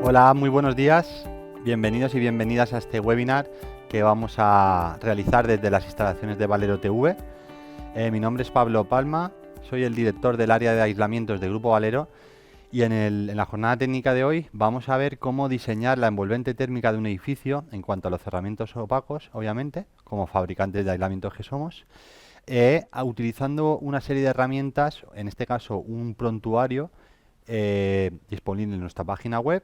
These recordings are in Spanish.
Hola, muy buenos días. Bienvenidos y bienvenidas a este webinar que vamos a realizar desde las instalaciones de Valero TV. Mi nombre es Pablo Palma, soy el director del área de aislamientos de Grupo Valero y en la jornada técnica de hoy vamos a ver cómo diseñar la envolvente térmica de un edificio en cuanto a los cerramientos opacos, obviamente, como fabricantes de aislamientos que somos, utilizando una serie de herramientas, en este caso un prontuario disponible en nuestra página web.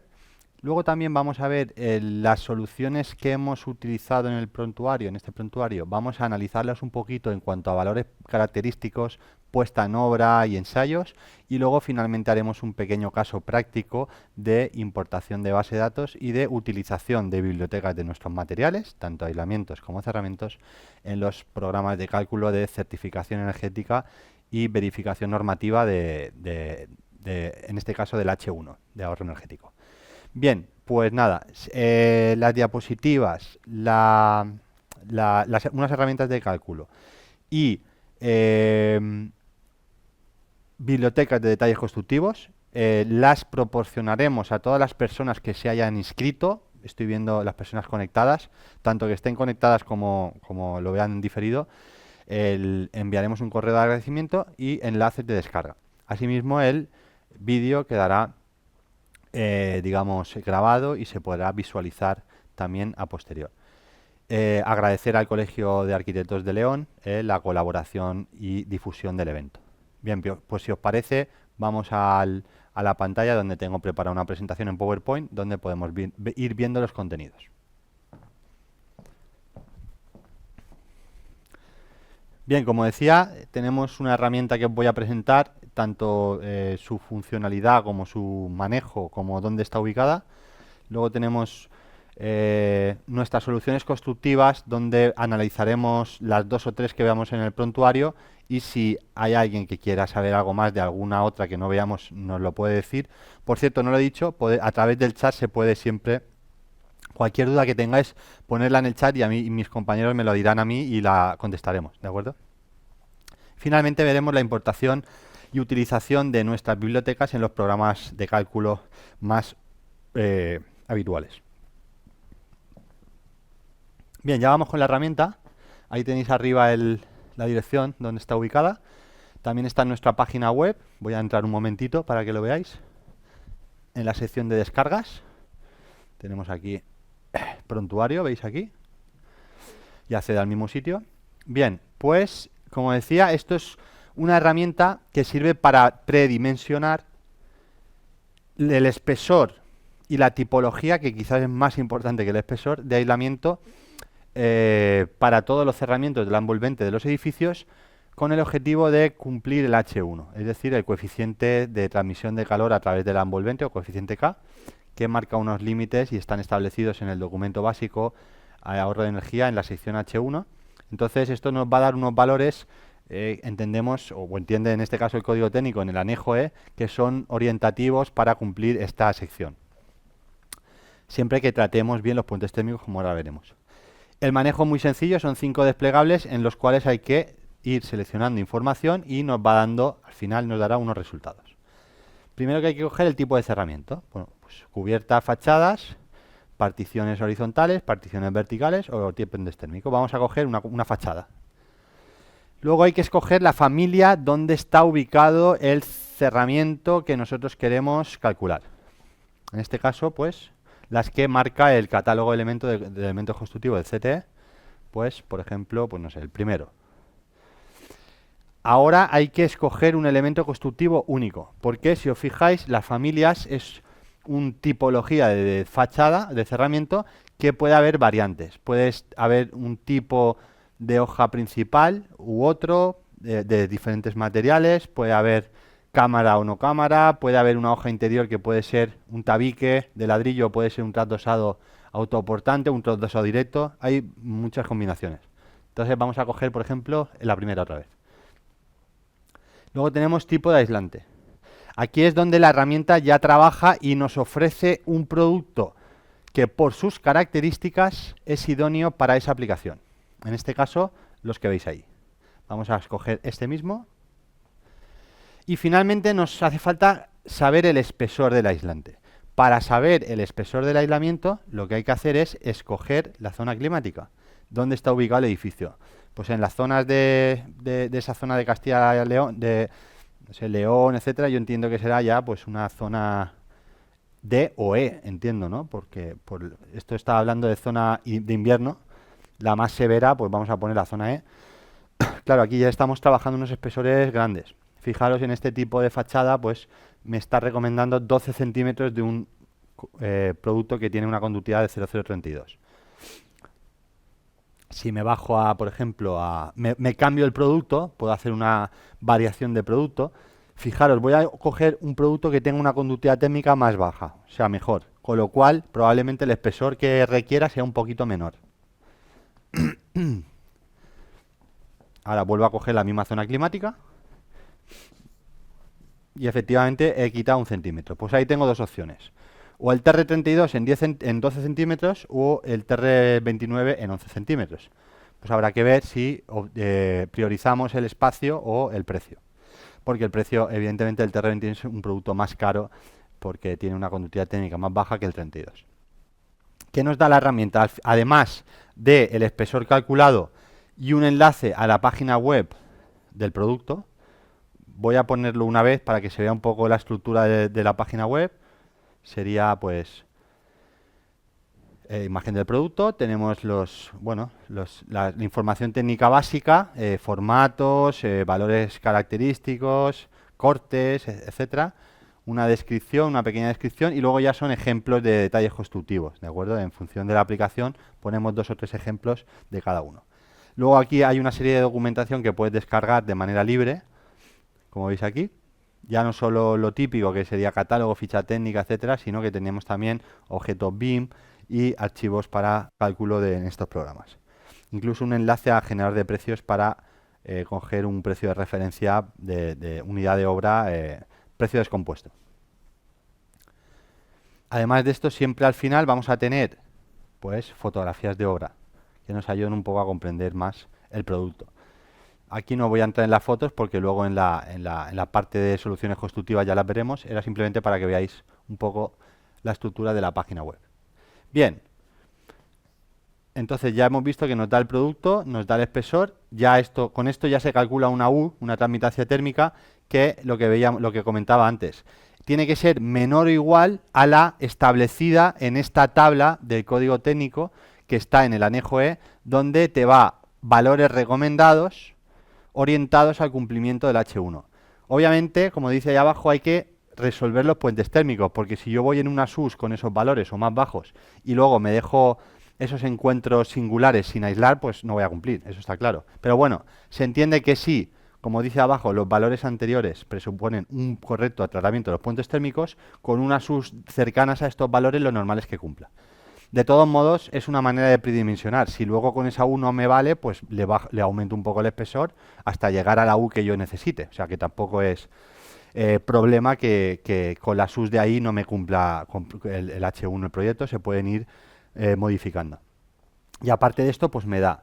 Luego también vamos a ver las soluciones que hemos utilizado en el prontuario, en este prontuario. Vamos a analizarlas un poquito en cuanto a valores característicos, puesta en obra y ensayos. Y luego finalmente haremos un pequeño caso práctico de importación de base de datos y de utilización de bibliotecas de nuestros materiales, tanto aislamientos como cerramientos, en los programas de cálculo de certificación energética y verificación normativa en este caso del H1, de ahorro energético. Bien, pues nada, las diapositivas, unas herramientas de cálculo y bibliotecas de detalles constructivos las proporcionaremos a todas las personas que se hayan inscrito. Estoy viendo las personas conectadas, tanto que estén conectadas como lo vean diferido. Enviaremos un correo de agradecimiento y enlaces de descarga. Asimismo, el vídeo quedará digamos, grabado y se podrá visualizar también a posterior. Agradecer al Colegio de Arquitectos de León la colaboración y difusión del evento. Bien, pues si os parece, vamos a la pantalla donde tengo preparada una presentación en PowerPoint donde podemos ir viendo los contenidos. Bien, como decía, tenemos una herramienta que os voy a presentar, tanto su funcionalidad como su manejo, como dónde está ubicada. Luego tenemos nuestras soluciones constructivas, donde analizaremos las 2 o 3 que veamos en el prontuario, y si hay alguien que quiera saber algo más de alguna otra que no veamos, nos lo puede decir. Por cierto, no lo he dicho, a través del chat se puede siempre... Cualquier duda que tengáis, ponerla en el chat y a mí y mis compañeros me lo dirán a mí y la contestaremos, ¿de acuerdo? Finalmente veremos la importación y utilización de nuestras bibliotecas en los programas de cálculo más habituales. Bien, ya vamos con la herramienta. Ahí tenéis arriba la dirección donde está ubicada. También está en nuestra página web. Voy a entrar un momentito para que lo veáis. En la sección de descargas tenemos aquí prontuario, veis aquí, y accede al mismo sitio. Bien, pues como decía, esto es una herramienta que sirve para predimensionar el espesor y la tipología, que quizás es más importante que el espesor, de aislamiento para todos los cerramientos de la envolvente de los edificios, con el objetivo de cumplir el H1, es decir, el coeficiente de transmisión de calor a través de la envolvente o coeficiente K, que marca unos límites y están establecidos en el documento básico a ahorro de energía en la sección H1. Entonces esto nos va a dar unos valores, entendemos, o entiende en este caso el código técnico en el anejo E, que son orientativos para cumplir esta sección. Siempre que tratemos bien los puntos técnicos, como ahora veremos. El manejo es muy sencillo, son 5 desplegables en los cuales hay que ir seleccionando información y nos va dando, al final nos dará unos resultados. Primero que hay que coger el tipo de cerramiento. Bueno, pues cubiertas, fachadas, particiones horizontales, particiones verticales o tipo endostérmico. Vamos a coger una fachada. Luego hay que escoger la familia donde está ubicado el cerramiento que nosotros queremos calcular. En este caso, pues, las que marca el catálogo de elementos constructivos del CTE, pues, por ejemplo, pues no sé, el primero. Ahora hay que escoger un elemento constructivo único, porque si os fijáis, las familias es una tipología de fachada, de cerramiento, que puede haber variantes. Puede haber un tipo de hoja principal u otro, de diferentes materiales, puede haber cámara o no cámara, puede haber una hoja interior que puede ser un tabique de ladrillo, puede ser un trasdosado autoportante, un trasdosado directo, hay muchas combinaciones. Entonces vamos a coger, por ejemplo, la primera otra vez. Luego tenemos tipo de aislante. Aquí es donde la herramienta ya trabaja y nos ofrece un producto que por sus características es idóneo para esa aplicación. En este caso, los que veis ahí. Vamos a escoger este mismo. Y finalmente nos hace falta saber el espesor del aislante. Para saber el espesor del aislamiento, lo que hay que hacer es escoger la zona climática. ¿Dónde está ubicado el edificio? Pues en las zonas de esa zona de Castilla y León, de no sé, León, etcétera, yo entiendo que será ya pues una zona D o E, entiendo, ¿no? Porque esto está hablando de zona de invierno, la más severa, pues vamos a poner la zona E. Claro, aquí ya estamos trabajando unos espesores grandes. Fijaros en este tipo de fachada, pues me está recomendando 12 centímetros de un producto que tiene una conductividad de 0,032. Si me bajo a, por ejemplo, me cambio el producto, puedo hacer una variación de producto. Fijaros, voy a coger un producto que tenga una conductividad térmica más baja, o sea, mejor. Con lo cual, probablemente el espesor que requiera sea un poquito menor. Ahora vuelvo a coger la misma zona climática. Y efectivamente he quitado 1 centímetro. Pues ahí tengo dos opciones. O el TR32 en 12 centímetros o el TR29 en 11 centímetros. Pues habrá que ver si priorizamos el espacio o el precio. Porque el precio, evidentemente, el TR29 es un producto más caro porque tiene una conductividad técnica más baja que el 32. ¿Qué nos da la herramienta? Además del espesor calculado y un enlace a la página web del producto, voy a ponerlo una vez para que se vea un poco la estructura de la página web. Sería pues imagen del producto, tenemos la información técnica básica, formatos, valores característicos, cortes, etcétera. Una descripción, una pequeña descripción y luego ya son ejemplos de detalles constructivos, ¿de acuerdo? En función de la aplicación ponemos 2 o 3 ejemplos de cada uno. Luego aquí hay una serie de documentación que puedes descargar de manera libre, como veis aquí. Ya no solo lo típico que sería catálogo, ficha técnica, etcétera, sino que tenemos también objetos BIM y archivos para cálculo en estos programas. Incluso un enlace a generador de precios para coger un precio de referencia de unidad de obra, precio descompuesto. Además de esto, siempre al final vamos a tener pues fotografías de obra que nos ayudan un poco a comprender más el producto. Aquí no voy a entrar en las fotos porque luego en la parte de soluciones constructivas ya las veremos. Era simplemente para que veáis un poco la estructura de la página web. Bien, entonces ya hemos visto que nos da el producto, nos da el espesor. Con esto ya se calcula una U, una transmitancia térmica, que lo que comentaba antes. Tiene que ser menor o igual a la establecida en esta tabla del código técnico que está en el anejo E, donde te va valores recomendados orientados al cumplimiento del H1. Obviamente, como dice ahí abajo, hay que resolver los puentes térmicos, porque si yo voy en una SUS con esos valores o más bajos y luego me dejo esos encuentros singulares sin aislar, pues no voy a cumplir, eso está claro. Pero bueno, se entiende que si, como dice abajo, los valores anteriores presuponen un correcto tratamiento de los puentes térmicos, con unas SUS cercanas a estos valores lo normal es que cumpla. De todos modos, es una manera de predimensionar. Si luego con esa U no me vale, pues le aumento un poco el espesor hasta llegar a la U que yo necesite. O sea que tampoco es problema que con la SUS de ahí no me cumpla el H1 el proyecto, se pueden ir modificando. Y aparte de esto, pues me da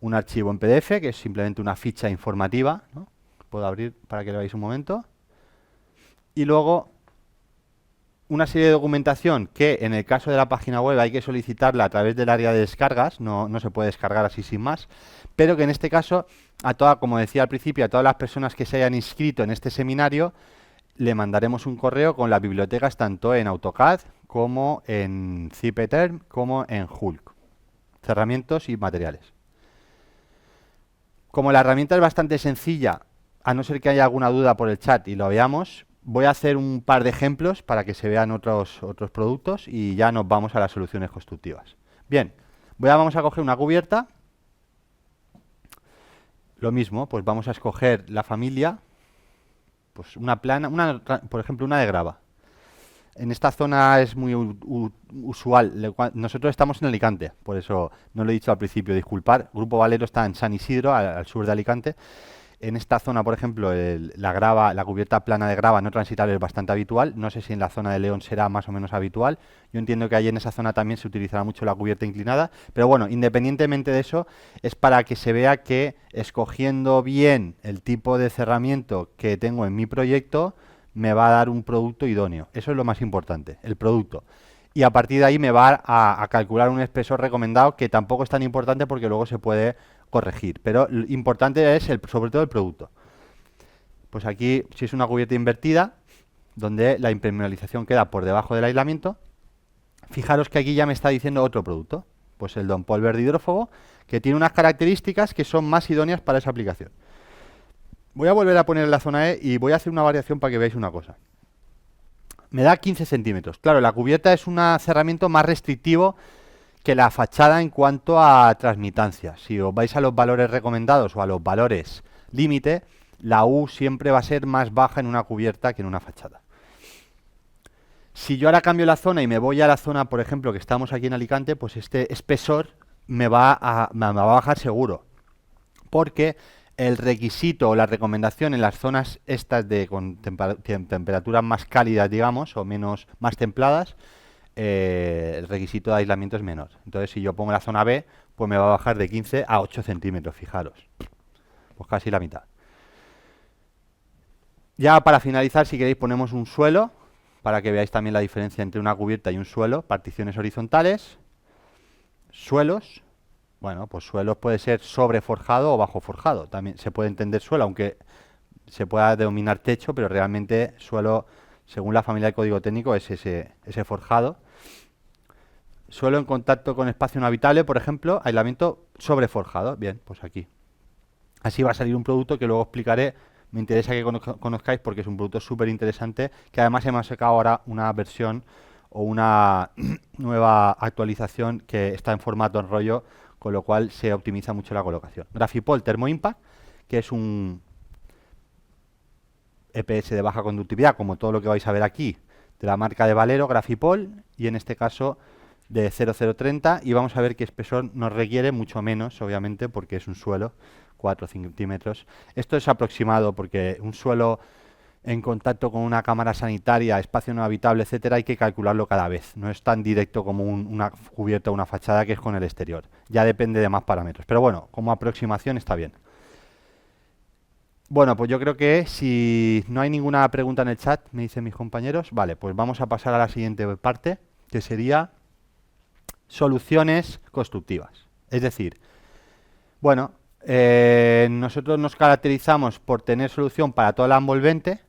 un archivo en PDF, que es simplemente una ficha informativa, ¿no? Puedo abrir para que lo veáis un momento. Y luego una serie de documentación que en el caso de la página web hay que solicitarla a través del área de descargas, no se puede descargar así sin más, pero que en este caso, como decía al principio, a todas las personas que se hayan inscrito en este seminario, le mandaremos un correo con las bibliotecas tanto en AutoCAD como en ZipEtern como en Hulk, cerramientos y materiales. Como la herramienta es bastante sencilla, a no ser que haya alguna duda por el chat y lo veamos, voy a hacer un par de ejemplos para que se vean otros productos y ya nos vamos a las soluciones constructivas. Bien, vamos a coger una cubierta. Lo mismo, pues vamos a escoger la familia, pues una plana, por ejemplo una de grava. En esta zona es muy usual. Nosotros estamos en Alicante, por eso no lo he dicho al principio, disculpar. Grupo Valero está en San Isidro, al sur de Alicante. En esta zona, por ejemplo, la cubierta plana de grava no transitable es bastante habitual. No sé si en la zona de León será más o menos habitual. Yo entiendo que ahí en esa zona también se utilizará mucho la cubierta inclinada. Pero bueno, independientemente de eso, es para que se vea que escogiendo bien el tipo de cerramiento que tengo en mi proyecto, me va a dar un producto idóneo. Eso es lo más importante, el producto. Y a partir de ahí me va a calcular un espesor recomendado, que tampoco es tan importante porque luego se puede corregir. Pero lo importante es sobre todo el producto. Pues aquí, si es una cubierta invertida, donde la impermeabilización queda por debajo del aislamiento, fijaros que aquí ya me está diciendo otro producto, pues el Donpol verde hidrófobo, que tiene unas características que son más idóneas para esa aplicación. Voy a volver a poner la zona E y voy a hacer una variación para que veáis una cosa. Me da 15 centímetros. Claro, la cubierta es un cerramiento más restrictivo que la fachada en cuanto a transmitancia. Si os vais a los valores recomendados o a los valores límite, la U siempre va a ser más baja en una cubierta que en una fachada. Si yo ahora cambio la zona y me voy a la zona, por ejemplo, que estamos aquí en Alicante, pues este espesor me va a bajar seguro. Porque el requisito o la recomendación en las zonas estas con temperaturas más cálidas, digamos, o más templadas, el requisito de aislamiento es menor. Entonces, si yo pongo la zona B, pues me va a bajar de 15 a 8 centímetros, fijaros. Pues casi la mitad. Ya para finalizar, si queréis, ponemos un suelo, para que veáis también la diferencia entre una cubierta y un suelo. Particiones horizontales, suelos. Bueno, pues suelos puede ser sobre forjado o bajo forjado. También se puede entender suelo, aunque se pueda denominar techo, pero realmente suelo, según la familia de código técnico, es ese forjado. Suelo en contacto con espacio no habitable, por ejemplo, aislamiento sobre forjado. Bien, pues aquí. Así va a salir un producto que luego explicaré. Me interesa que conozcáis porque es un producto súper interesante, que además hemos sacado ahora una versión o una nueva actualización que está en formato en rollo, con lo cual se optimiza mucho la colocación. Grafipol Thermo Impact, que es un EPS de baja conductividad, como todo lo que vais a ver aquí, de la marca de Valero, Grafipol, y en este caso de 0030, y vamos a ver qué espesor nos requiere, mucho menos, obviamente, porque es un suelo, 4 centímetros. Esto es aproximado, porque un suelo en contacto con una cámara sanitaria, espacio no habitable, etcétera, hay que calcularlo cada vez. No es tan directo como una cubierta o una fachada, que es con el exterior. Ya depende de más parámetros. Pero bueno, como aproximación está bien. Bueno, pues yo creo que si no hay ninguna pregunta en el chat, me dicen mis compañeros, vale, pues vamos a pasar a la siguiente parte, que sería soluciones constructivas. Es decir, bueno, nosotros nos caracterizamos por tener solución para toda la envolvente.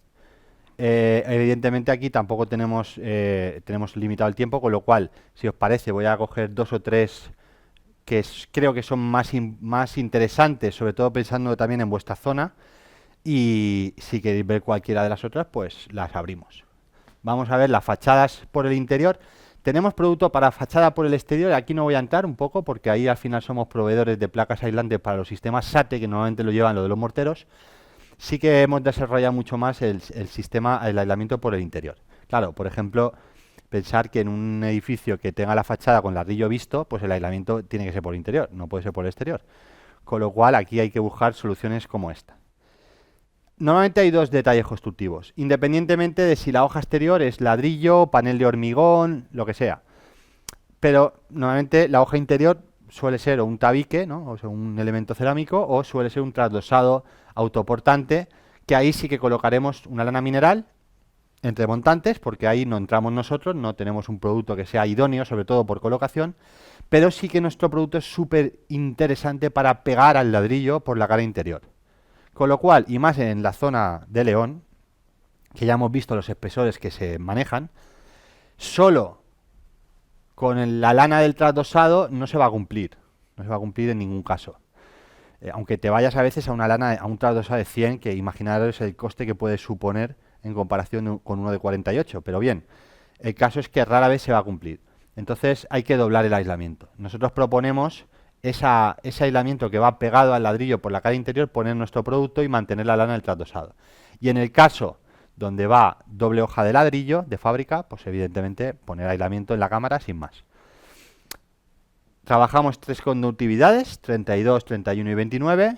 Evidentemente aquí tampoco tenemos limitado el tiempo, con lo cual, si os parece, voy a coger 2 o 3 que creo que son más interesantes, sobre todo pensando también en vuestra zona, y si queréis ver cualquiera de las otras, pues las abrimos. Vamos a ver las fachadas por el interior. Tenemos producto para fachada por el exterior. Aquí no voy a entrar un poco porque ahí al final somos proveedores de placas aislantes para los sistemas SATE, que normalmente lo llevan lo de los morteros. Sí que hemos desarrollado mucho más el sistema, el aislamiento por el interior. Claro, por ejemplo, pensar que en un edificio que tenga la fachada con ladrillo visto, pues el aislamiento tiene que ser por el interior, no puede ser por el exterior. Con lo cual aquí hay que buscar soluciones como esta. Normalmente hay dos detalles constructivos, independientemente de si la hoja exterior es ladrillo, panel de hormigón, lo que sea. Pero normalmente la hoja interior suele ser o un tabique, ¿no? O sea, un elemento cerámico, o suele ser un trasdosado autoportante, que ahí sí que colocaremos una lana mineral entre montantes, porque ahí no entramos nosotros, no tenemos un producto que sea idóneo, sobre todo por colocación, pero sí que nuestro producto es súper interesante para pegar al ladrillo por la cara interior. Con lo cual, y más en la zona de León, que ya hemos visto los espesores que se manejan, solo con la lana del trasdosado no se va a cumplir. No se va a cumplir en ningún caso. Aunque te vayas a veces a una lana, a un trasdosado de 100, que imaginaros el coste que puede suponer en comparación con uno de 48. Pero bien, el caso es que rara vez se va a cumplir. Entonces hay que doblar el aislamiento. Nosotros proponemos ese aislamiento que va pegado al ladrillo por la cara interior, poner nuestro producto y mantener la lana del trasdosado. Y en el caso donde va doble hoja de ladrillo de fábrica, pues evidentemente poner aislamiento en la cámara sin más. Trabajamos 3 conductividades, 32, 31 y 29.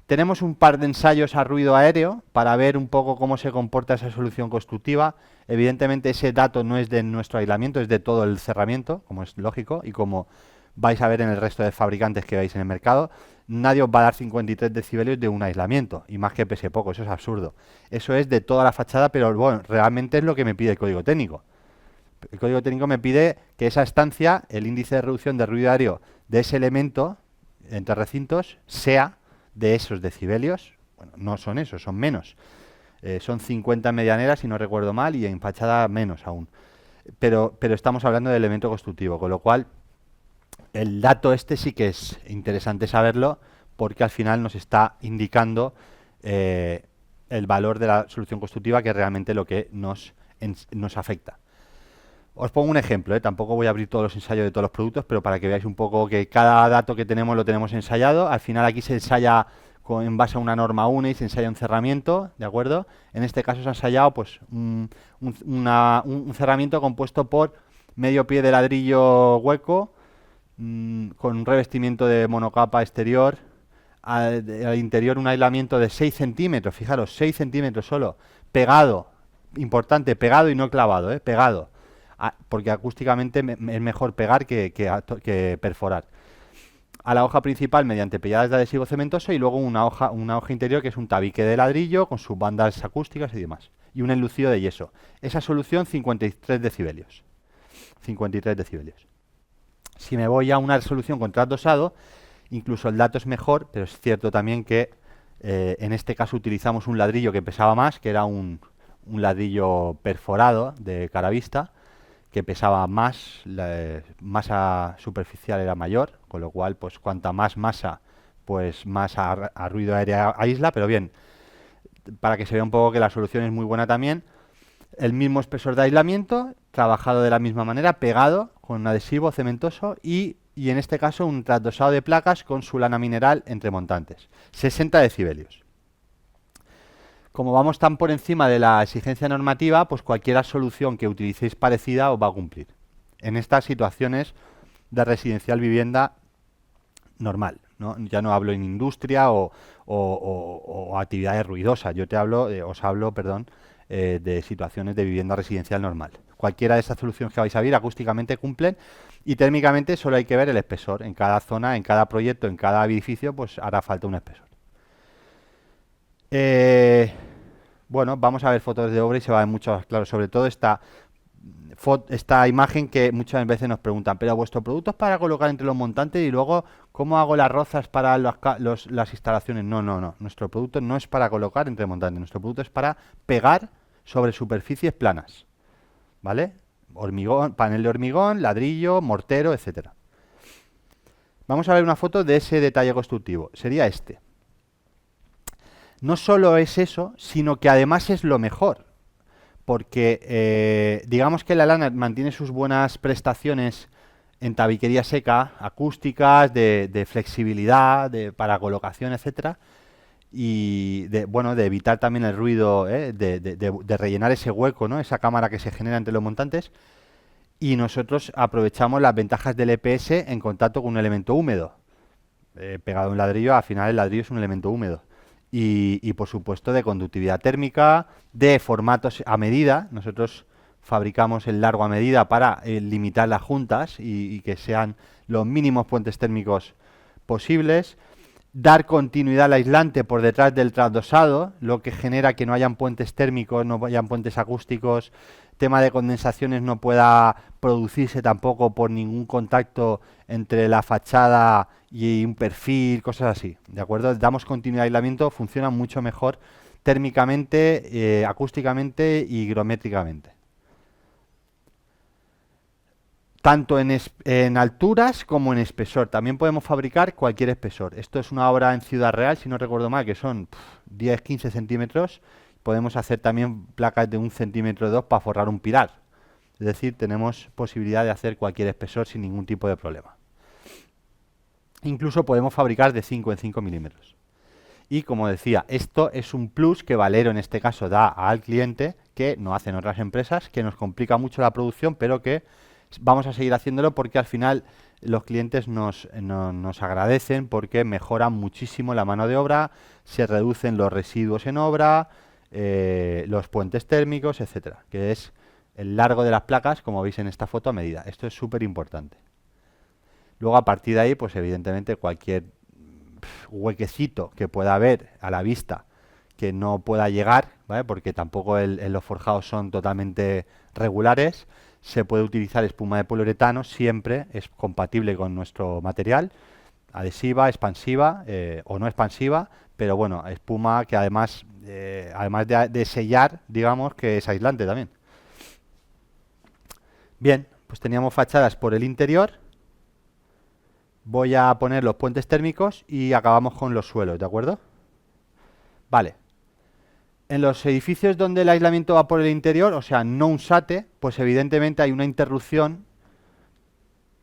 Tenemos un par de ensayos a ruido aéreo para ver un poco cómo se comporta esa solución constructiva. Evidentemente ese dato no es de nuestro aislamiento, es de todo el cerramiento, como es lógico, y como vais a ver en el resto de fabricantes que veis en el mercado. nadie os va a dar 53 decibelios de un aislamiento, y más que pese poco, eso es absurdo. Eso es de toda la fachada, pero bueno, realmente es lo que me pide el código técnico. El código técnico me pide que esa estancia, el índice de reducción de ruido aéreo de ese elemento entre recintos, sea de esos decibelios. Bueno, no son esos, son menos. Son 50 en medianera, si no recuerdo mal, y en fachada menos aún. Pero estamos hablando de elemento constructivo, con lo cual el dato este sí que es interesante saberlo, porque al final nos está indicando el valor de la solución constructiva, que es realmente lo que nos afecta. Os pongo un ejemplo, tampoco voy a abrir todos los ensayos de todos los productos, pero para que veáis un poco que cada dato que tenemos lo tenemos ensayado. Al final aquí se ensaya en base a una norma UNE y se ensaya un cerramiento, ¿de acuerdo? En este caso se ha ensayado pues, un cerramiento compuesto por medio pie de ladrillo hueco, con un revestimiento de monocapa exterior, al interior un aislamiento de 6 centímetros, fijaros, 6 centímetros solo, pegado, importante, pegado y no clavado, pegado, porque acústicamente es mejor pegar que perforar. A la hoja principal mediante pelladas de adhesivo cementoso, y luego una hoja interior que es un tabique de ladrillo con sus bandas acústicas y demás, y un enlucido de yeso. Esa solución 53 decibelios. 53 decibelios. Si me voy a una resolución con trasdosado, incluso el dato es mejor, pero es cierto también que en este caso utilizamos un ladrillo que pesaba más, que era un ladrillo perforado de caravista, que pesaba más, la masa superficial era mayor, con lo cual, pues cuanta más masa, pues más a ruido aéreo aísla, pero bien, para que se vea un poco que la solución es muy buena también. El mismo espesor de aislamiento, trabajado de la misma manera, pegado con un adhesivo cementoso y en este caso un trasdosado de placas con su lana mineral entre montantes. 60 decibelios. Como vamos tan por encima de la exigencia normativa, pues cualquier solución que utilicéis parecida os va a cumplir. En estas situaciones de residencial vivienda normal, ¿no? Ya no hablo en industria o actividades ruidosas, yo os hablo, de situaciones de vivienda residencial normal. Cualquiera de estas soluciones que vais a ver acústicamente cumplen, y térmicamente solo hay que ver el espesor. En cada zona, en cada proyecto, en cada edificio, pues hará falta un espesor. Bueno, vamos a ver fotos de obra y se va a ver mucho más claro. Sobre todo esta imagen que muchas veces nos preguntan, pero vuestro producto es para colocar entre los montantes y luego, ¿cómo hago las rozas para las instalaciones? No. Nuestro producto no es para colocar entre montantes. Nuestro producto es para pegar sobre superficies planas. ¿Vale? Hormigón, panel de hormigón, ladrillo, mortero, etcétera. Vamos a ver una foto de ese detalle constructivo. Sería este. No solo es eso, sino que además es lo mejor. Porque digamos que la lana mantiene sus buenas prestaciones en tabiquería seca, acústicas, de flexibilidad, para colocación, etcétera, y de evitar también el ruido, de rellenar ese hueco, ¿no? Esa cámara que se genera entre los montantes. Y nosotros aprovechamos las ventajas del EPS en contacto con un elemento húmedo. Pegado a un ladrillo, al final el ladrillo es un elemento húmedo. Y por supuesto de conductividad térmica, de formatos a medida. Nosotros fabricamos el largo a medida para limitar las juntas y que sean los mínimos puentes térmicos posibles. Dar continuidad al aislante por detrás del trasdosado, lo que genera que no hayan puentes térmicos, no hayan puentes acústicos. Tema de condensaciones no pueda producirse tampoco por ningún contacto entre la fachada y un perfil, cosas así, ¿de acuerdo? Damos continuidad al aislamiento, funciona mucho mejor térmicamente, acústicamente y higrométricamente. Tanto en alturas como en espesor. También podemos fabricar cualquier espesor. Esto es una obra en Ciudad Real, si no recuerdo mal, que son 10-15 centímetros. Podemos hacer también placas de 1 centímetro o 2 para forrar un pilar. Es decir, tenemos posibilidad de hacer cualquier espesor sin ningún tipo de problema. Incluso podemos fabricar de 5 en 5 milímetros. Y como decía, esto es un plus que Valero en este caso da al cliente, que no hacen otras empresas, que nos complica mucho la producción, pero que vamos a seguir haciéndolo porque al final los clientes nos agradecen, porque mejoran muchísimo la mano de obra, se reducen los residuos en obra, los puentes térmicos, etcétera, que es el largo de las placas, como veis en esta foto, a medida. Esto es súper importante. Luego, a partir de ahí, pues evidentemente cualquier huequecito que pueda haber a la vista que no pueda llegar, ¿vale? Porque tampoco los forjados son totalmente regulares. Se puede utilizar espuma de poliuretano, siempre es compatible con nuestro material, adhesiva, expansiva o no expansiva, pero bueno, espuma que además de sellar, digamos que es aislante también. Bien, pues teníamos fachadas por el interior. Voy a poner los puentes térmicos y acabamos con los suelos, ¿de acuerdo? Vale. En los edificios donde el aislamiento va por el interior, o sea, no un SATE, pues evidentemente hay una interrupción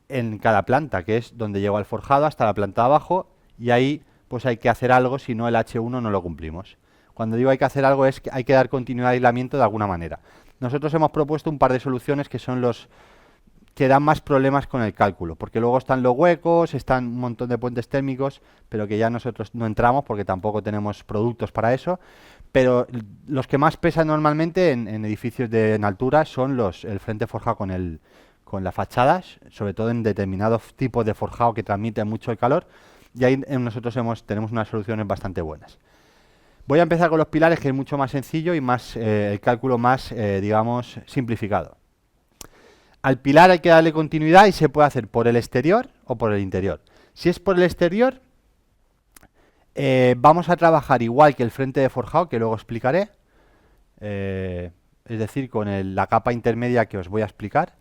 en cada planta, que es donde llegó el forjado hasta la planta de abajo, y ahí pues hay que hacer algo, si no el H1 no lo cumplimos. Cuando digo hay que hacer algo es que hay que dar continuidad de aislamiento de alguna manera. Nosotros hemos propuesto un par de soluciones que son los que dan más problemas con el cálculo, porque luego están los huecos, están un montón de puentes térmicos, pero que ya nosotros no entramos porque tampoco tenemos productos para eso. Pero los que más pesan normalmente en edificios en altura son el frente forjado con las fachadas, sobre todo en determinados tipos de forjado que transmiten mucho el calor, y ahí nosotros tenemos unas soluciones bastante buenas. Voy a empezar con los pilares, que es mucho más sencillo y más el cálculo más, digamos, simplificado. Al pilar hay que darle continuidad y se puede hacer por el exterior o por el interior. Si es por el exterior, vamos a trabajar igual que el frente de forjado, que luego explicaré, es decir, con la capa intermedia que os voy a explicar,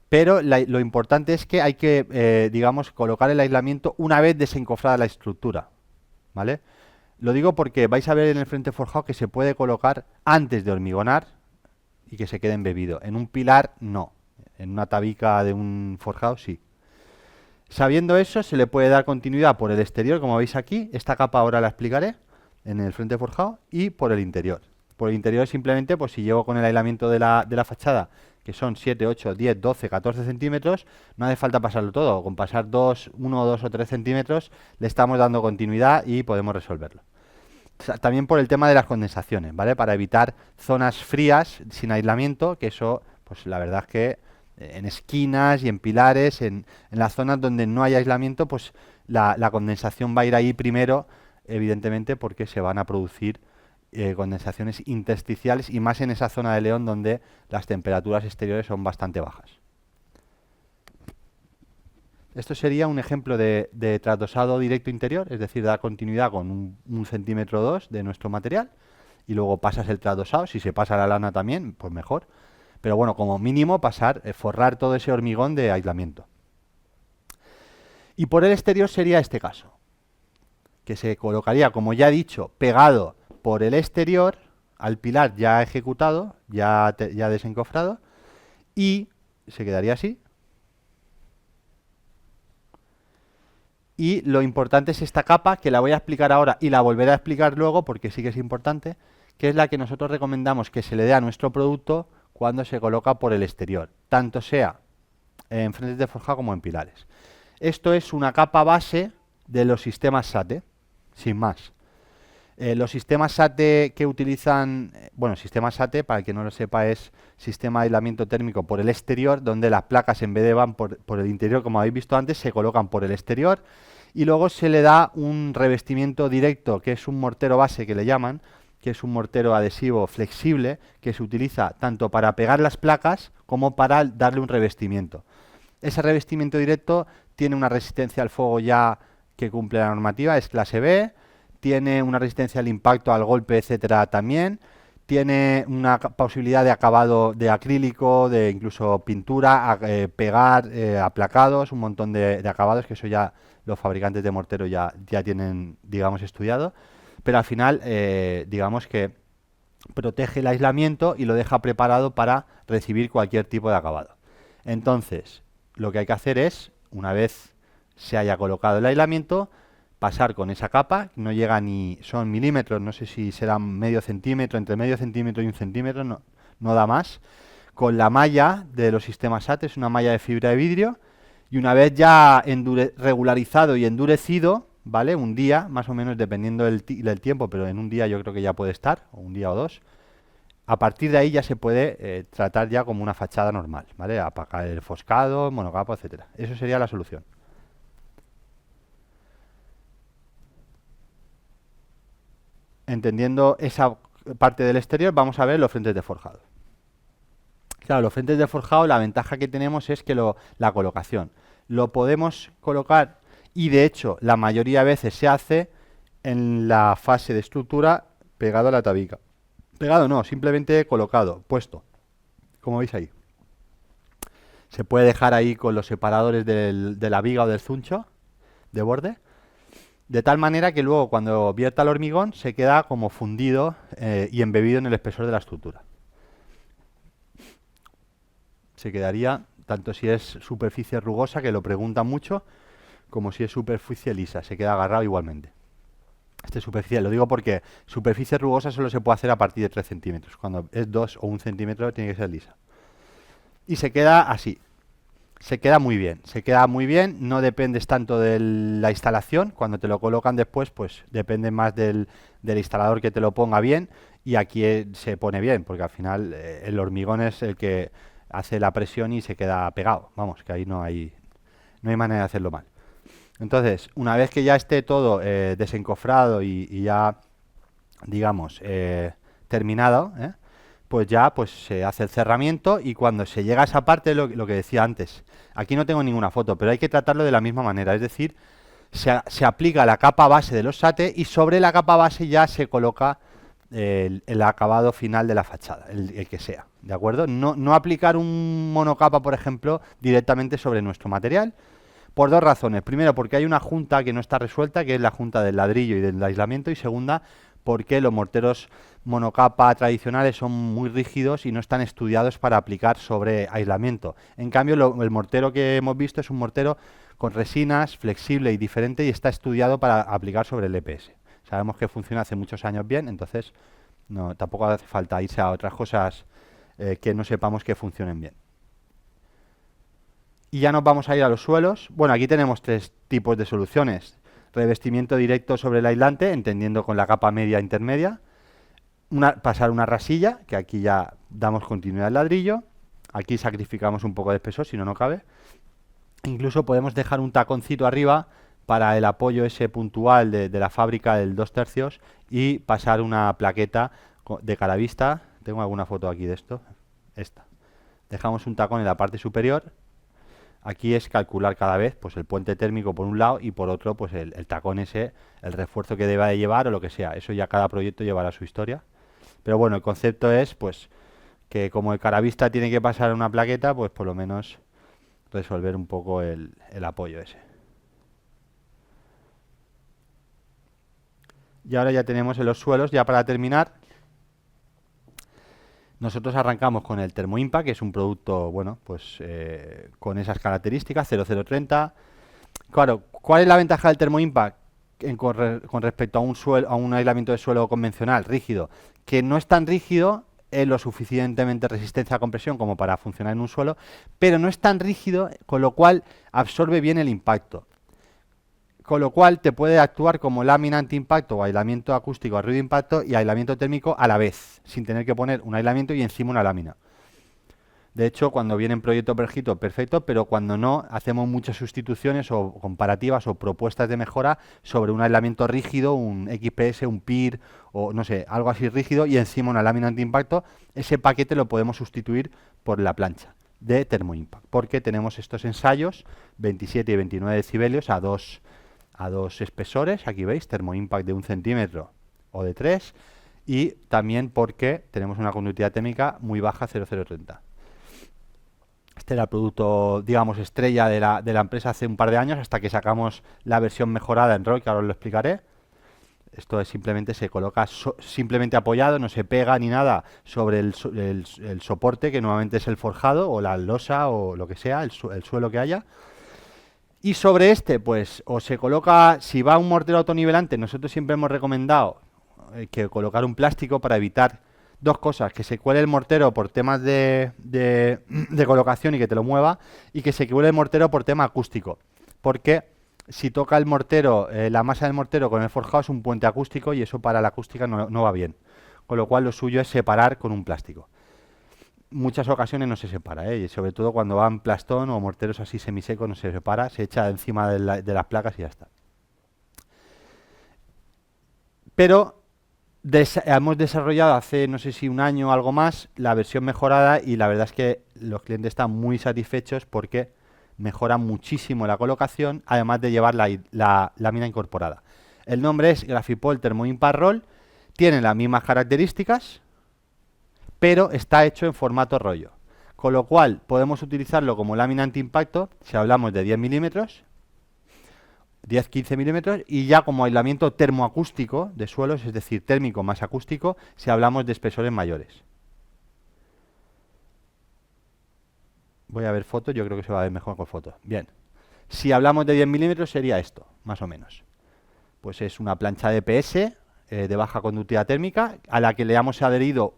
pero lo importante es que hay que, digamos, colocar el aislamiento una vez desencofrada la estructura, ¿vale? Lo digo porque vais a ver en el frente forjado que se puede colocar antes de hormigonar y que se quede embebido. En un pilar, no. En una tabica de un forjado, sí. Sabiendo eso, se le puede dar continuidad por el exterior, como veis aquí. Esta capa ahora la explicaré en el frente forjado, y por el interior. Por el interior simplemente, pues si llego con el aislamiento de la fachada, que son 7, 8, 10, 12, 14 centímetros, no hace falta pasarlo todo. Con pasar 1, 2 o 3 centímetros le estamos dando continuidad y podemos resolverlo. También por el tema de las condensaciones, ¿vale? Para evitar zonas frías sin aislamiento, que eso, pues la verdad es que en esquinas y en pilares, en las zonas donde no hay aislamiento, pues la condensación va a ir ahí primero, evidentemente, porque se van a producir condensaciones intersticiales, y más en esa zona de León donde las temperaturas exteriores son bastante bajas. Esto sería un ejemplo de tratosado directo interior, es decir, dar continuidad con un centímetro o 2 de nuestro material, y luego pasas el tratosado. Si se pasa la lana también, pues mejor. Pero bueno, como mínimo forrar todo ese hormigón de aislamiento. Y por el exterior sería este caso, que se colocaría, como ya he dicho, pegado por el exterior al pilar ya ejecutado, ya desencofrado, y se quedaría así. Y lo importante es esta capa, que la voy a explicar ahora y la volveré a explicar luego porque sí que es importante, que es la que nosotros recomendamos que se le dé a nuestro producto cuando se coloca por el exterior, tanto sea en frentes de forjado como en pilares. Esto es una capa base de los sistemas SATE, sin más. Los sistemas SATE que utilizan, bueno, sistema SATE, para el que no lo sepa, es sistema de aislamiento térmico por el exterior, donde las placas, en vez de van por el interior, como habéis visto antes, se colocan por el exterior, y luego se le da un revestimiento directo, que es un mortero base, que le llaman, que es un mortero adhesivo flexible, que se utiliza tanto para pegar las placas como para darle un revestimiento. Ese revestimiento directo tiene una resistencia al fuego ya que cumple la normativa, es clase B, tiene una resistencia al impacto, al golpe, etcétera, también. Tiene una posibilidad de acabado de acrílico, de incluso pintura, pegar, aplacados, un montón de acabados, que eso ya los fabricantes de mortero ya tienen, digamos, estudiado. Pero al final, digamos que protege el aislamiento y lo deja preparado para recibir cualquier tipo de acabado. Entonces, lo que hay que hacer es, una vez se haya colocado el aislamiento, pasar con esa capa, no llega ni, son milímetros, no sé si serán medio centímetro, entre medio centímetro y un centímetro, no da más, con la malla de los sistemas SAT, es una malla de fibra de vidrio, y una vez ya regularizado y endurecido, ¿vale? Un día, más o menos, dependiendo del tiempo, pero en un día yo creo que ya puede estar, o un día o dos, a partir de ahí ya se puede tratar ya como una fachada normal, ¿vale? Apagar el foscado, monocapo, etcétera. Eso sería la solución. entendiendo esa parte del exterior, vamos a ver los frentes de forjado. Claro, los frentes de forjado, la ventaja que tenemos es que la colocación. Lo podemos colocar y de hecho la mayoría de veces se hace en la fase de estructura pegado a la tabica. Pegado no, simplemente colocado, puesto, como veis ahí. Se puede dejar ahí con los separadores de la viga o del zuncho de borde, de tal manera que luego cuando vierta el hormigón se queda como fundido y embebido en el espesor de la estructura. Se quedaría, tanto si es superficie rugosa, que lo preguntan mucho, como si es superficie lisa, se queda agarrado igualmente. Superficie, lo digo porque superficie rugosa solo se puede hacer a partir de 3 centímetros. Cuando es 2 o 1 centímetro tiene que ser lisa. Y se queda así. Se queda muy bien, no dependes tanto de la instalación. Cuando te lo colocan después, pues depende más del instalador que te lo ponga bien. Y aquí se pone bien, porque al final el hormigón es el que hace la presión y se queda pegado. Vamos, que ahí no hay manera de hacerlo mal. Entonces, una vez que ya esté todo desencofrado y ya, digamos, terminado, pues ya pues se hace el cerramiento y cuando se llega a esa parte, lo que decía antes, aquí no tengo ninguna foto, pero hay que tratarlo de la misma manera, es decir, se aplica la capa base de los SATE y sobre la capa base ya se coloca el acabado final de la fachada, el que sea, ¿de acuerdo? No aplicar un monocapa, por ejemplo, directamente sobre nuestro material, por dos razones. Primero, porque hay una junta que no está resuelta, que es la junta del ladrillo y del aislamiento, y segunda, porque los morteros monocapa tradicionales son muy rígidos y no están estudiados para aplicar sobre aislamiento. En cambio, el mortero que hemos visto es un mortero con resinas, flexible y diferente, y está estudiado para aplicar sobre el EPS. Sabemos que funciona hace muchos años bien, entonces tampoco hace falta irse a otras cosas que no sepamos que funcionen bien. Y ya nos vamos a ir a los suelos. Bueno, aquí tenemos tres tipos de soluciones. Revestimiento directo sobre el aislante, entendiendo con la capa media e intermedia. Pasar una rasilla, que aquí ya damos continuidad al ladrillo. Aquí sacrificamos un poco de espesor, si no, no cabe. Incluso podemos dejar un taconcito arriba para el apoyo ese puntual de la fábrica del 2/3 y pasar una plaqueta de caravista. Tengo alguna foto aquí de esto. Esta. Dejamos un tacón en la parte superior. Aquí es calcular cada vez pues el puente térmico por un lado y por otro pues el tacón ese, el refuerzo que deba de llevar o lo que sea. Eso ya cada proyecto llevará su historia. Pero bueno, el concepto es pues que como el caravista tiene que pasar una plaqueta, pues por lo menos resolver un poco el apoyo ese. Y ahora ya tenemos en los suelos, ya para terminar, nosotros arrancamos con el Thermo-Impact, que es un producto, bueno, pues con esas características, 0030. Claro, ¿cuál es la ventaja del Thermo-Impact con respecto a un aislamiento de suelo convencional, rígido? Que no es tan rígido, es lo suficientemente resistente a compresión como para funcionar en un suelo, pero no es tan rígido, con lo cual absorbe bien el impacto. Con lo cual te puede actuar como lámina antiimpacto o aislamiento acústico a ruido de impacto y aislamiento térmico a la vez, sin tener que poner un aislamiento y encima una lámina. De hecho, cuando vienen proyectos Bergito, perfecto, pero cuando no, hacemos muchas sustituciones o comparativas o propuestas de mejora sobre un aislamiento rígido, un XPS, un PIR o no sé, algo así rígido y encima una lámina antiimpacto. Ese paquete lo podemos sustituir por la plancha de Thermo-Impact, porque tenemos estos ensayos, 27 y 29 decibelios a dos espesores, aquí veis, Thermo-Impact de 1 centímetro o de 3, y también porque tenemos una conductividad térmica muy baja, 0030. Este era el producto, digamos, estrella de la empresa hace un par de años, hasta que sacamos la versión mejorada en ROY, que ahora os lo explicaré. Esto es simplemente se coloca simplemente apoyado, no se pega ni nada sobre el soporte, que normalmente es el forjado o la losa o lo que sea, el suelo que haya. Y sobre este, pues, o se coloca, si va un mortero autonivelante, nosotros siempre hemos recomendado que colocar un plástico para evitar dos cosas: que se cuele el mortero por temas de colocación y que te lo mueva, y que se cuele el mortero por tema acústico. Porque si toca el mortero, la masa del mortero con el forjado es un puente acústico y eso para la acústica no va bien. Con lo cual lo suyo es separar con un plástico. Muchas ocasiones no se separa, y sobre todo cuando van plastón o morteros así semisecos no se separa, se echa encima de las placas y ya está. Pero Hemos desarrollado hace, no sé si un año o algo más, la versión mejorada y la verdad es que los clientes están muy satisfechos porque mejora muchísimo la colocación, además de llevar la lámina incorporada. El nombre es Grafipol Thermo Impact Roll, tiene las mismas características, pero está hecho en formato rollo. Con lo cual podemos utilizarlo como lámina antiimpacto si hablamos de 10 milímetros, 10-15 milímetros, y ya como aislamiento termoacústico de suelos, es decir, térmico más acústico, si hablamos de espesores mayores. Voy a ver fotos, yo creo que se va a ver mejor con fotos. Bien, si hablamos de 10 milímetros sería esto, más o menos. Pues es una plancha de PS de baja conductividad térmica, a la que le hemos adherido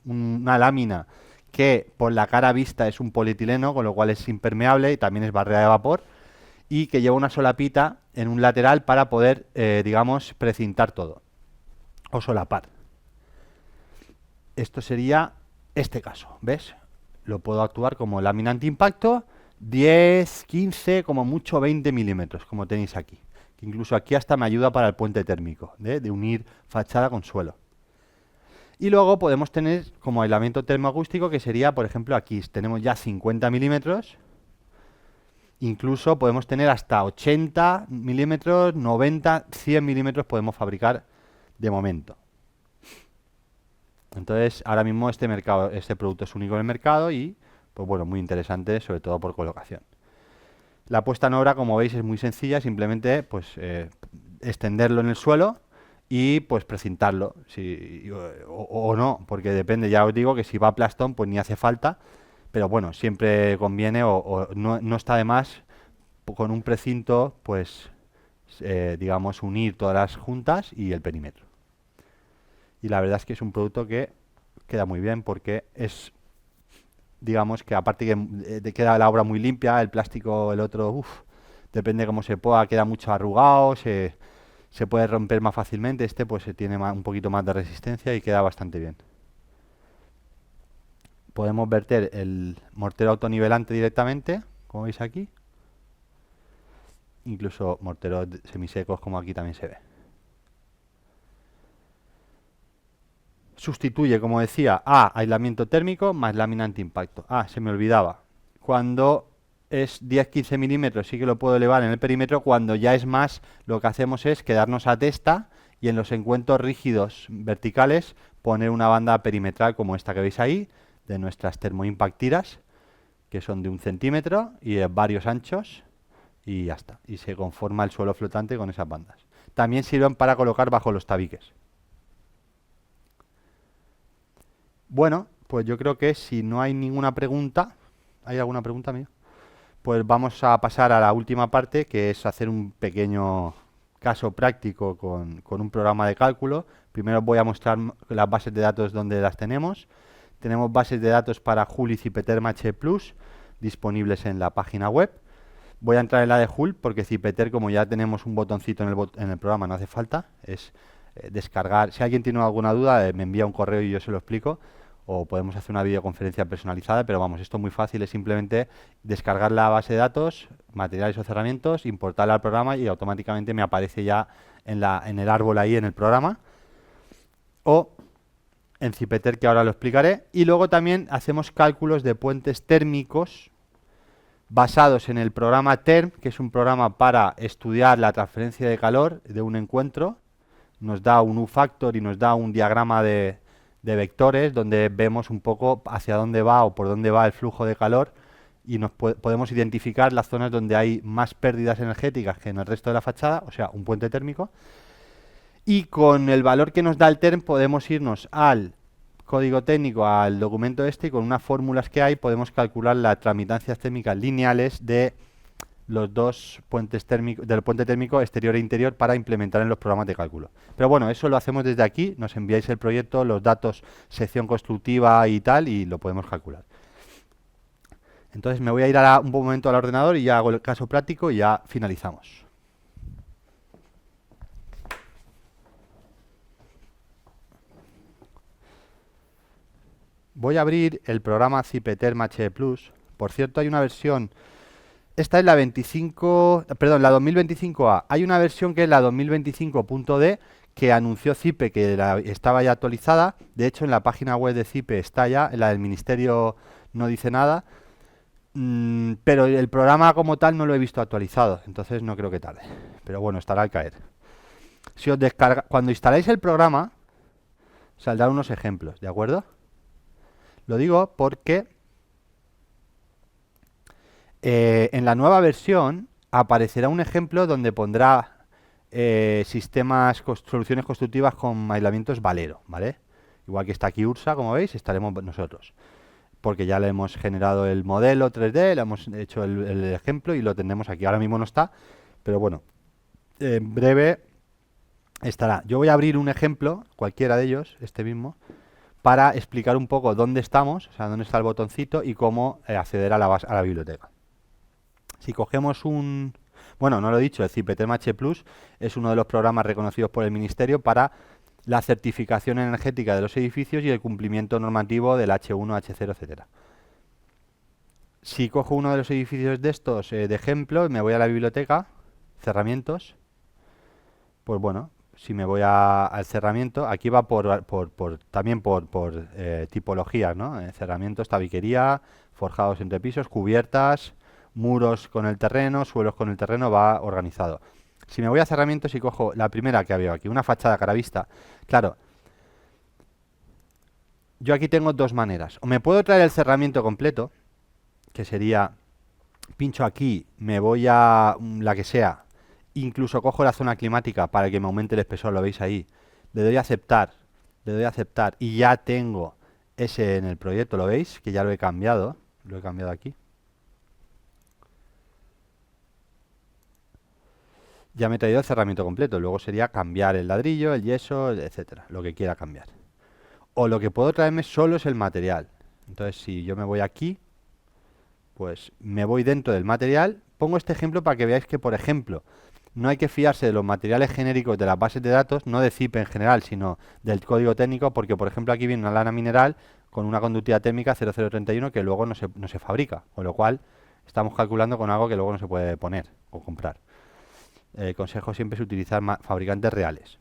una lámina que por la cara vista es un polietileno, con lo cual es impermeable y también es barrera de vapor, y que lleva una solapita en un lateral para poder, digamos, precintar todo o solapar. Esto sería este caso, ¿ves? Lo puedo actuar como lámina antiimpacto, 10, 15, como mucho 20 milímetros, como tenéis aquí. Incluso aquí hasta me ayuda para el puente térmico, de unir fachada con suelo. Y luego podemos tener como aislamiento termoacústico, que sería, por ejemplo, aquí tenemos ya 50 milímetros. Incluso podemos tener hasta 80 milímetros, 90, 100 milímetros podemos fabricar de momento. Entonces, ahora mismo este producto es único en el mercado y, pues bueno, muy interesante, sobre todo por colocación. La puesta en obra, como veis, es muy sencilla, simplemente pues extenderlo en el suelo y pues precintarlo, o no, porque depende, ya os digo que si va a plastón pues ni hace falta, pero bueno, siempre conviene o no está de más con un precinto pues digamos unir todas las juntas y el perímetro. Y la verdad es que es un producto que queda muy bien porque es, digamos que aparte que queda la obra muy limpia, el plástico, el otro, depende cómo se pueda, queda mucho arrugado, se puede romper más fácilmente. Este pues tiene un poquito más de resistencia y queda bastante bien. Podemos verter el mortero autonivelante directamente, como veis aquí. Incluso morteros semisecos, como aquí también se ve. Sustituye, como decía, a aislamiento térmico más lámina antiimpacto. Se me olvidaba. Cuando es 10-15 milímetros sí que lo puedo elevar en el perímetro. Cuando ya es más, lo que hacemos es quedarnos a testa y en los encuentros rígidos verticales poner una banda perimetral como esta que veis ahí, de nuestras Thermo-Impact tiras, que son de 1 centímetro y de varios anchos, y ya está. Y se conforma el suelo flotante con esas bandas. También sirven para colocar bajo los tabiques. Bueno, pues yo creo que si no hay ninguna pregunta, ¿hay alguna pregunta mía? Pues vamos a pasar a la última parte, que es hacer un pequeño caso práctico con un programa de cálculo. Primero os voy a mostrar las bases de datos donde las tenemos. Tenemos bases de datos para Joule y Cipeter Match Plus disponibles en la página web. Voy a entrar en la de Joule porque Cipeter, como ya tenemos un botoncito en el programa, no hace falta. Es descargar. Si alguien tiene alguna duda, me envía un correo y yo se lo explico. O podemos hacer una videoconferencia personalizada, pero vamos, esto es muy fácil, es simplemente descargar la base de datos, materiales o cerramientos, importarla al programa y automáticamente me aparece ya en el árbol ahí en el programa. O en Cipeter, que ahora lo explicaré. Y luego también hacemos cálculos de puentes térmicos basados en el programa TERM, que es un programa para estudiar la transferencia de calor de un encuentro. Nos da un U-factor y nos da un diagrama de vectores donde vemos un poco hacia dónde va o por dónde va el flujo de calor y nos podemos identificar las zonas donde hay más pérdidas energéticas que en el resto de la fachada, o sea, un puente térmico. Y con el valor que nos da el TERM podemos irnos al código técnico, al documento este, y con unas fórmulas que hay podemos calcular las transmitancias térmicas lineales de los dos puentes térmicos, del puente térmico exterior e interior, para implementar en los programas de cálculo. Pero bueno, eso lo hacemos desde aquí, nos enviáis el proyecto, los datos, sección constructiva y tal, y lo podemos calcular. Entonces me voy a ir un momento al ordenador y ya hago el caso práctico y ya finalizamos. Voy a abrir el programa Cipeter Match Plus. Por cierto, hay una versión. Esta es la 25, perdón, la 2025A. Hay una versión que es la 2025.d, que anunció CIPE que estaba ya actualizada. De hecho, en la página web de CIPE está ya, en la del Ministerio no dice nada, pero el programa como tal no lo he visto actualizado, entonces no creo que tarde. Pero bueno, estará al caer. Si os cuando instaláis el programa, saldrán unos ejemplos, ¿de acuerdo? Lo digo porque en la nueva versión aparecerá un ejemplo donde pondrá soluciones constructivas con aislamientos Valero, ¿vale? Igual que está aquí Ursa, como veis, estaremos nosotros. Porque ya le hemos generado el modelo 3D, le hemos hecho el ejemplo y lo tendremos aquí. Ahora mismo no está, pero bueno, en breve estará. Yo voy a abrir un ejemplo, cualquiera de ellos, este mismo, para explicar un poco dónde estamos, o sea, dónde está el botoncito y cómo acceder a la biblioteca. Si cogemos un... Bueno, no lo he dicho, el CIPE-Tema H+ es uno de los programas reconocidos por el Ministerio para la certificación energética de los edificios y el cumplimiento normativo del H1, H0, etc. Si cojo uno de los edificios de estos de ejemplo, me voy a la biblioteca, cerramientos, pues bueno, si me voy al cerramiento, aquí va también por tipologías, ¿no? Cerramientos, tabiquería, forjados entre pisos, cubiertas, muros con el terreno, suelos con el terreno, va organizado. Si me voy a cerramientos y cojo la primera que había aquí, una fachada cara vista, claro, yo aquí tengo dos maneras. O me puedo traer el cerramiento completo, que sería, pincho aquí, me voy a la que sea, incluso cojo la zona climática para que me aumente el espesor, lo veis ahí, le doy a aceptar y ya tengo ese en el proyecto, ¿lo veis? Que ya lo he cambiado aquí. Ya me he traído el cerramiento completo, luego sería cambiar el ladrillo, el yeso, etcétera, lo que quiera cambiar. O lo que puedo traerme solo es el material. Entonces, si yo me voy aquí, pues me voy dentro del material. Pongo este ejemplo para que veáis que, por ejemplo, no hay que fiarse de los materiales genéricos de las bases de datos, no de CIPE en general, sino del código técnico, porque, por ejemplo, aquí viene una lana mineral con una conductividad térmica 0031 que luego no se fabrica, con lo cual estamos calculando con algo que luego no se puede poner o comprar. El consejo siempre es utilizar fabricantes reales.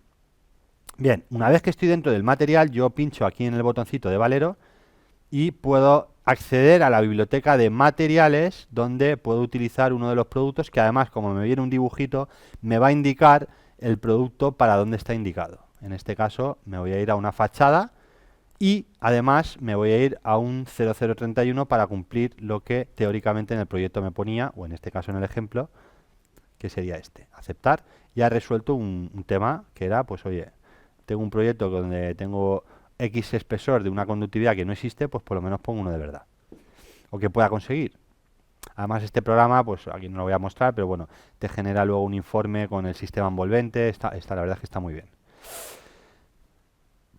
Bien, una vez que estoy dentro del material, yo pincho aquí en el botoncito de Valero y puedo acceder a la biblioteca de materiales donde puedo utilizar uno de los productos que además, como me viene un dibujito, me va a indicar el producto para dónde está indicado. En este caso me voy a ir a una fachada y además me voy a ir a un 0031 para cumplir lo que teóricamente en el proyecto me ponía, o en este caso en el ejemplo, que sería este, aceptar. Ya he resuelto un tema que era, pues oye, tengo un proyecto donde tengo X espesor de una conductividad que no existe, pues por lo menos pongo uno de verdad. O que pueda conseguir. Además este programa, pues aquí no lo voy a mostrar, pero bueno, te genera luego un informe con el sistema envolvente, la verdad es que está muy bien.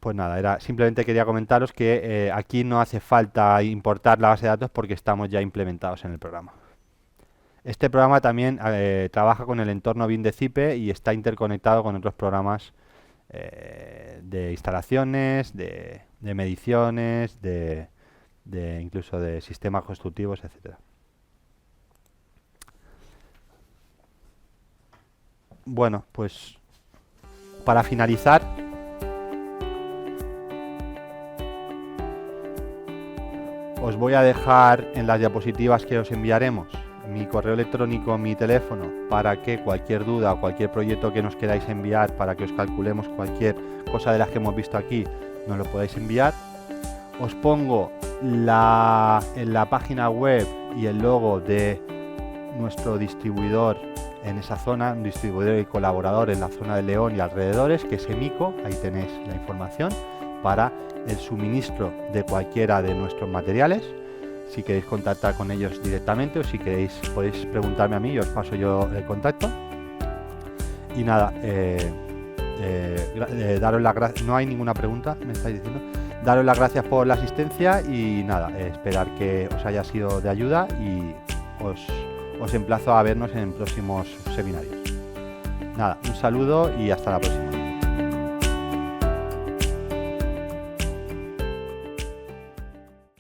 Pues nada, simplemente quería comentaros que aquí no hace falta importar la base de datos porque estamos ya implementados en el programa. Este programa también trabaja con el entorno BIM de CIPE y está interconectado con otros programas de instalaciones, de mediciones, incluso de sistemas constructivos, etcétera. Bueno, pues para finalizar, os voy a dejar en las diapositivas que os enviaremos mi correo electrónico, mi teléfono, para que cualquier duda o cualquier proyecto que nos queráis enviar para que os calculemos cualquier cosa de las que hemos visto aquí, nos lo podáis enviar. Os pongo en la página web y el logo de nuestro distribuidor en esa zona, un distribuidor y colaborador en la zona de León y alrededores, que es Emico. Ahí tenéis la información para el suministro de cualquiera de nuestros materiales. Si queréis contactar con ellos directamente o si queréis podéis preguntarme a mí y os paso yo el contacto. Y nada, daros las gracias. No hay ninguna pregunta, me estáis diciendo. Daros las gracias por la asistencia y nada, esperar que os haya sido de ayuda y os emplazo a vernos en próximos seminarios. Nada, un saludo y hasta la próxima.